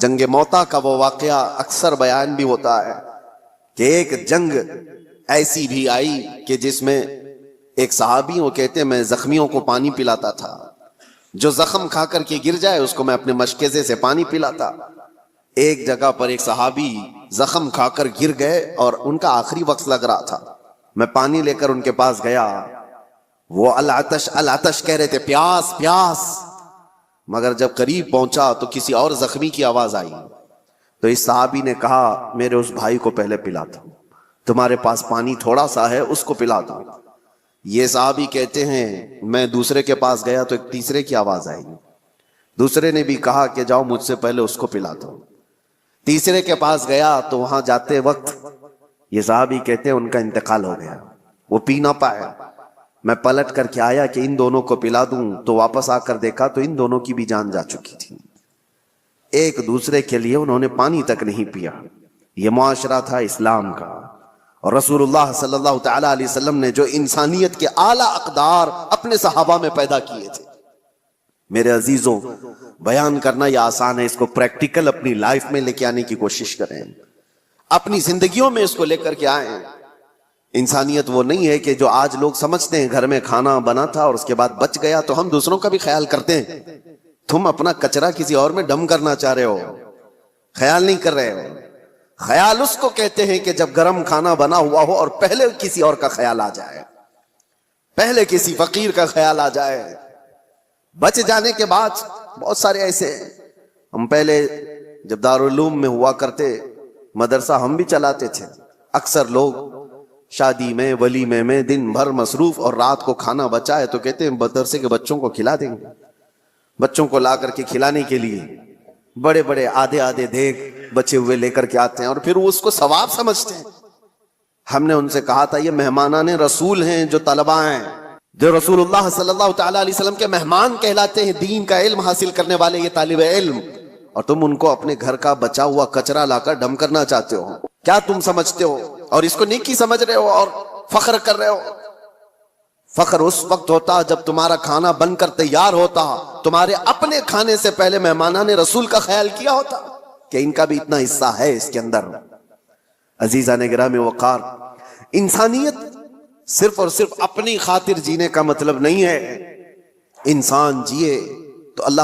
جنگ موتا کا وہ واقعہ اکثر بیان بھی ہوتا ہے کہ ایک جنگ ایسی بھی آئی کہ جس میں ایک صحابی وہ کہتے ہیں میں زخمیوں کو پانی پلاتا تھا، جو زخم کھا کر کے گر جائے اس کو میں اپنے مشکیزے سے پانی پلاتا۔ ایک جگہ پر ایک صحابی زخم کھا کر گر گئے اور ان کا آخری وقت لگ رہا تھا، میں پانی لے کر ان کے پاس گیا، وہ العطش العطش کہہ رہے تھے، پیاس پیاس، مگر جب قریب پہنچا تو کسی اور زخمی کی آواز آئی، تو اس صحابی نے کہا میرے اس بھائی کو پہلے پلاتا ہوں، تمہارے پاس پانی تھوڑا سا ہے اس کو پلاتا ہوں۔ یہ صحابی کہتے ہیں میں دوسرے کے پاس گیا تو ایک تیسرے کی آواز آئی، دوسرے نے بھی کہا کہ جاؤ مجھ سے پہلے اس کو پلاتا ہوں۔ تیسرے کے پاس گیا تو وہاں جاتے وقت یہ صحابی کہتے ہیں ان کا انتقال ہو گیا، وہ پی نہ پائے۔ میں پلٹ کر کے آیا کہ ان دونوں کو پلا دوں تو واپس آ کر دیکھا تو ان دونوں کی بھی جان جا چکی تھی، ایک دوسرے کے لیے انہوں نے پانی تک نہیں پیا۔ یہ معاشرہ تھا اسلام کا، اور رسول اللہ صلی اللہ تعالی علیہ وسلم نے جو انسانیت کے اعلیٰ اقدار اپنے صحابہ میں پیدا کیے تھے۔ میرے عزیزوں، بیان کرنا یہ آسان ہے، اس کو پریکٹیکل اپنی لائف میں لے کے آنے کی کوشش کریں، اپنی زندگیوں میں اس کو لے کر کے آئیں۔ انسانیت وہ نہیں ہے کہ جو آج لوگ سمجھتے ہیں گھر میں کھانا بنا تھا اور اس کے بعد بچ گیا تو ہم دوسروں کا بھی خیال کرتے ہیں۔ تم اپنا کچرا کسی اور میں ڈم کرنا چاہ رہے ہو، خیال نہیں کر رہے ہو۔ خیال اس کو کہتے ہیں کہ جب گرم کھانا بنا ہوا ہو اور پہلے کسی اور کا خیال آ جائے، پہلے کسی فقیر کا خیال آ جائے۔ بچ جانے کے بعد بہت سارے ایسے ہیں، ہم پہلے جب دارالعلوم میں ہوا کرتے مدرسہ ہم بھی چلاتے تھے، اکثر لوگ شادی میں ولیمے میں دن بھر مصروف اور رات کو کھانا بچا ہے تو کہتے ہیں مدرسے کے بچوں کو کھلا دیں گے۔ بچوں کو لا کر کے کھلانے کے لیے بڑے بڑے آدھے آدھے دیگ بچے ہوئے لے کر کے آتے ہیں اور پھر وہ اس کو ثواب سمجھتے ہیں۔ ہم نے ان سے کہا تھا یہ مہمانان رسول ہیں جو طلباء ہیں، جو رسول اللہ صلی اللہ تعالی علیہ وسلم کے مہمان کہلاتے ہیں، دین کا علم حاصل کرنے والے یہ طالب علم، اور تم ان کو اپنے گھر کا بچا ہوا کچرا لا کر ڈم کرنا چاہتے ہو۔ کیا تم سمجھتے ہو اور اس کو نیکی سمجھ رہے ہو اور فخر کر رہے ہو؟ فخر اس وقت ہوتا جب تمہارا کھانا بن کر تیار ہوتا، تمہارے اپنے کھانے سے پہلے مہمانان رسول کا خیال کیا ہوتا کہ ان کا بھی اتنا حصہ ہے اس کے اندر۔ عزیزان گرامی وقار، انسانیت صرف اور صرف اپنی خاطر جینے کا مطلب نہیں ہے۔ انسان جیے تو اللہ